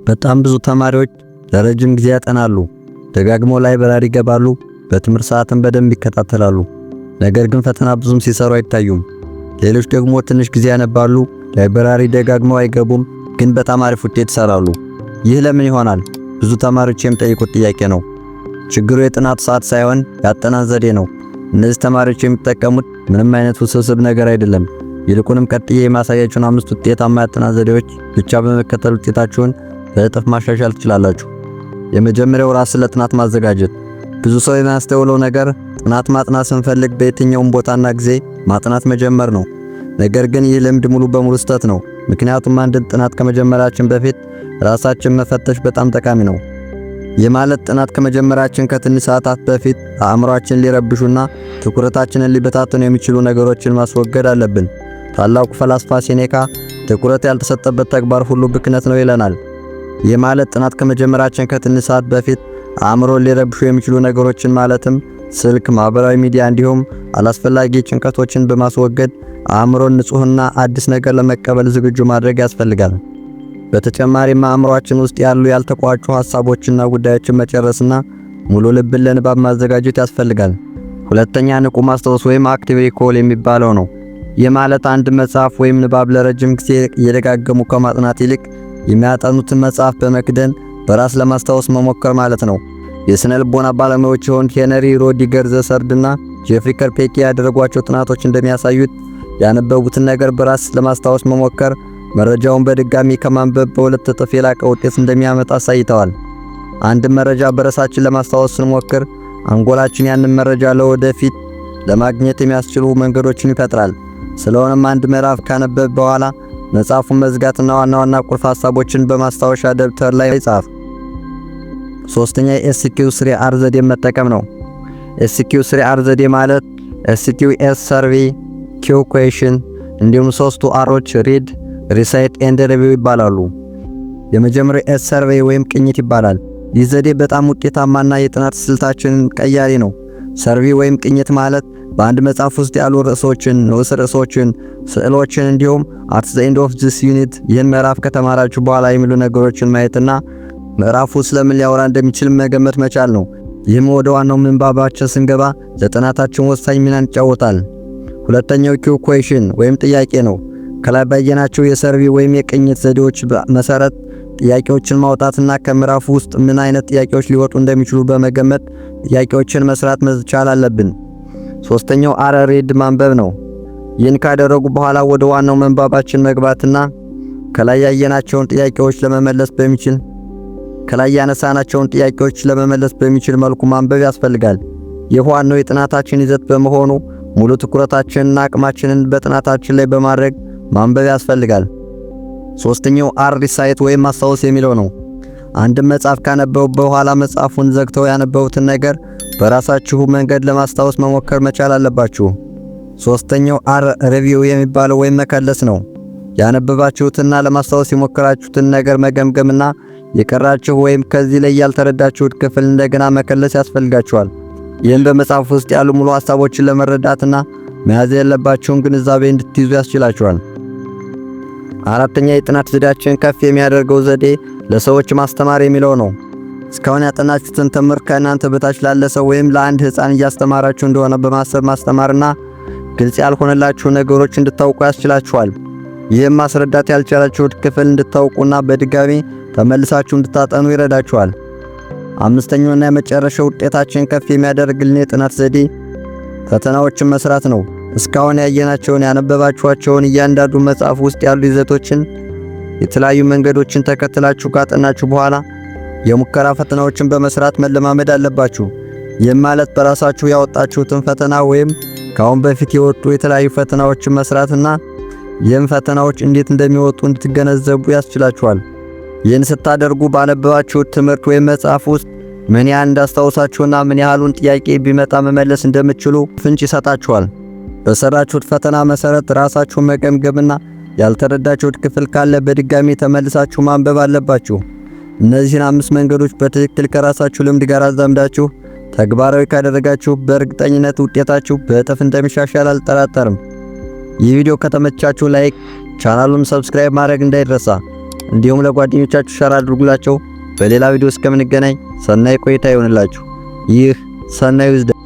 በጣም ብዙ ተማሪዎች ለረጅም ጊዜ ያጠናሉ፣ ደጋግመው ላይብረሪ ይገባሉ፣ በትምህርት ሰዓትም በደንብ ይከታተላሉ። ነገር ግን ፈተና ብዙም ሲሰሩ አይታዩም። ሌሎች ደግሞ ትንሽ ጊዜ ያነባሉ፣ ላይብረሪ ደጋግመው አይገቡም፣ ግን በጣም አሪፍ ውጤት ይሰራሉ። ይህ ለምን ይሆናል? ብዙ ተማሪዎች የሚጠይቁት ጥያቄ ነው። ችግሩ የጥናት ሰዓት ሳይሆን የአጠናን ዘዴ ነው። እነዚህ ተማሪዎች የሚጠቀሙት ምንም አይነት ውስብስብ ነገር አይደለም። ይልቁንም ቀጥዬ የማሳያችሁን 5 ውጤታማ የአጠናን ዘዴዎች ብቻ በመከተል ውጤታችሁን በእጥፍ ማሻሻል ትችላላችሁ። የመጀመሪያው ራስን ለጥናት ማዘጋጀት። ብዙ ሰው የሚያስተውለው ነገር ጥናት ማጥናት ስንፈልግ በየትኛውም ቦታና ጊዜ ማጥናት መጀመር ነው። ነገር ግን ይህ ልምድ ሙሉ በሙሉ ስህተት ነው። ምክንያቱም አንድን ጥናት ከመጀመራችን በፊት ራሳችን መፈተሽ በጣም ጠቃሚ ነው። ይህ ማለት ጥናት ከመጀመራችን ከትንሽ ሰዓታት በፊት አእምሮአችንን ሊረብሹና ትኩረታችንን ሊበታተኑ የሚችሉ ነገሮችን ማስወገድ አለብን። ታላቁ ፈላስፋ ሴኔካ ትኩረት ያልተሰጠበት ተግባር ሁሉ ብክነት ነው ይለናል። ይህ ማለት ጥናት ከመጀመራችን ከትንሽ ሰዓት በፊት አእምሮን ሊረብሹ የሚችሉ ነገሮችን ማለትም ስልክ፣ ማህበራዊ ሚዲያ እንዲሁም አላስፈላጊ ጭንቀቶችን በማስወገድ አእምሮን ንጹህና አዲስ ነገር ለመቀበል ዝግጁ ማድረግ ያስፈልጋል። በተጨማሪም አእምሮአችን ውስጥ ያሉ ያልተቋጩ ሐሳቦችና ጉዳዮችን መጨረስና ሙሉ ልብን ለንባብ ማዘጋጀት ያስፈልጋል። ሁለተኛ ንቁ ማስታወስ ወይም አክቲቭ ሪኮል የሚባለው ነው። ይህ ማለት አንድ መጽሐፍ ወይም ንባብ ለረጅም ጊዜ እየደጋገሙ ከማጥናት ይልቅ የሚያጠኑትን መጽሐፍ በመክደን በራስ ለማስታወስ መሞከር ማለት ነው። የስነ ልቦና ባለሙያዎች የሆኑት ሄነሪ ሮዲገር ዘሰርድና ጄፍሪ ከርፔኪ ያደረጓቸው ጥናቶች እንደሚያሳዩት ያነበቡትን ነገር በራስ ለማስታወስ መሞከር መረጃውን በድጋሚ ከማንበብ በሁለት እጥፍ የላቀ ውጤት እንደሚያመጣ አሳይተዋል። አንድ መረጃ በራሳችን ለማስታወስ ስንሞክር አንጎላችን ያንን መረጃ ለወደፊት ለማግኘት የሚያስችሉ መንገዶችን ይፈጥራል። ስለሆነም አንድ ምዕራፍ ካነበብ በኋላ መጽሐፉን መዝጋትና ዋና ዋና ቁልፍ ሐሳቦችን በማስታወሻ ደብተር ላይ ጻፍ። ሶስተኛ SQ3R ዘዴ መጠቀም ነው። SQ3R ዘዴ ማለት SQS ሰርቬይ፣ Q ኩዌሽን እንዲሁም ሶስቱ Rዎች ሪድ፣ ሪሳይት ኤንድ ሪቪው ይባላሉ። የመጀመሪያው S ሰርቬይ ወይም ቅኝት ይባላል። ይህ ዘዴ በጣም ውጤታማና የጥናት ስልታችንን ቀያሪ ነው። ሰርቬይ ወይም ቅኝት ማለት በአንድ መጽሐፍ ውስጥ ያሉ ርዕሶችን፣ ንዑስ ርዕሶችን፣ ስዕሎችን እንዲሁም at the end of this unit ይህን ምዕራፍ ከተማራችሁ በኋላ የሚሉ ነገሮችን ማየትና ምዕራፉ ስለምን ሊያወራ እንደሚችል መገመት መቻል ነው። ይህም ወደ ዋናው ምንባባችን ስንገባ ለጥናታችን ወሳኝ ሚናን ይጫወታል። ሁለተኛው Q ኩዌሽን ወይም ጥያቄ ነው። ከላይ ባየናቸው የሰርቬይ ወይም የቅኝት ዘዴዎች መሰረት ጥያቄዎችን ማውጣትና ከምዕራፉ ውስጥ ምን አይነት ጥያቄዎች ሊወጡ እንደሚችሉ በመገመት ጥያቄዎችን መስራት መቻል አለብን። ሶስተኛው R ሪድ ማንበብ ነው። ይህን ካደረጉ በኋላ ወደ ዋናው መንባባችን መግባትና ከላይ ያየናቸውን ጥያቄዎች ለመመለስ በሚችል መልኩ ማንበብ ያስፈልጋል። ይህ ዋናው የጥናታችን ይዘት በመሆኑ ሙሉ ትኩረታችንና አቅማችንን በጥናታችን ላይ በማድረግ ማንበብ ያስፈልጋል። ሶስተኛው R ሪሳይት ወይም ማስታወስ የሚለው ነው። አንድ መጽሐፍ ካነበቡ በኋላ መጽሐፉን ዘግተው ያነበቡትን ነገር በራሳችሁ መንገድ ለማስታወስ መሞከር መቻል አለባችሁ። ሶስተኛው R ሪቪው የሚባለው ወይም መከለስ ነው። ያነበባችሁትና ለማስታወስ የሞከራችሁትን ነገር መገምገምና የቀራችሁ ወይም ከዚህ ላይ ያልተረዳችሁት ክፍል እንደገና መከለስ ያስፈልጋችኋል። ይህም በመጽሐፍ ውስጥ ያሉ ሙሉ ሐሳቦችን ለመረዳትና መያዝ ያለባችሁን ግንዛቤ እንድትይዙ ያስችላችኋል። አራተኛ የጥናት ዘዴያችን ከፍ የሚያደርገው ዘዴ ለሰዎች ማስተማር የሚለው ነው። እስካሁን ያጠናችሁትን ትምህርት ከእናንተ በታች ላለ ሰው ወይም ለአንድ ሕፃን እያስተማራችሁ እንደሆነ በማሰብ ማስተማርና ግልጽ ያልሆነላችሁ ነገሮች እንድታውቁ ያስችላችኋል። ይህም ማስረዳት ያልቻላችሁት ክፍል እንድታውቁና በድጋሚ ተመልሳችሁ እንድታጠኑ ይረዳችኋል። አምስተኛውና የመጨረሻው ውጤታችን ከፍ የሚያደርግልን የጥናት ዘዴ ፈተናዎችን መስራት ነው። እስካሁን ያነበባችኋቸውን እያንዳንዱ መጽሐፍ ውስጥ ያሉ ይዘቶችን የተለያዩ መንገዶችን ተከትላችሁ ካጠናችሁ በኋላ የሙከራ ፈተናዎችን በመስራት መለማመድ አለባችሁ። ይህም ማለት በራሳችሁ ያወጣችሁትን ፈተና ወይም ከአሁን በፊት የወጡ የተለያዩ ፈተናዎችን መስራትና ይህም ፈተናዎች እንዴት እንደሚወጡ እንድትገነዘቡ ያስችላችኋል። ይህን ስታደርጉ ባነበባችሁት ትምህርት ወይም መጽሐፍ ውስጥ ምን ያህል እንዳስታውሳችሁና ምን ያህሉን ጥያቄ ቢመጣ መመለስ እንደምትችሉ ፍንጭ ይሰጣችኋል። በሰራችሁት ፈተና መሰረት ራሳችሁን መገምገምና ያልተረዳችሁት ክፍል ካለ በድጋሚ ተመልሳችሁ ማንበብ አለባችሁ። እነዚህን 5 መንገዶች በትክክል ከራሳችሁ ልምድ ጋር አዛምዳችሁ ተግባራዊ ካደረጋችሁ በእርግጠኝነት ውጤታችሁ በእጥፍ እንደሚሻሻል አልጠራጠርም። ይህ ቪዲዮ ከተመቻችሁ ላይክ፣ ቻናሉን ሰብስክራይብ ማድረግ እንዳይረሳ። እንዲሁም ለጓደኞቻችሁ ሸር አድርጉላቸው። በሌላ ቪዲዮ እስከምንገናኝ ሰናይ ቆይታ ይሆንላችሁ። ይህ ሰናይ ዊዝደም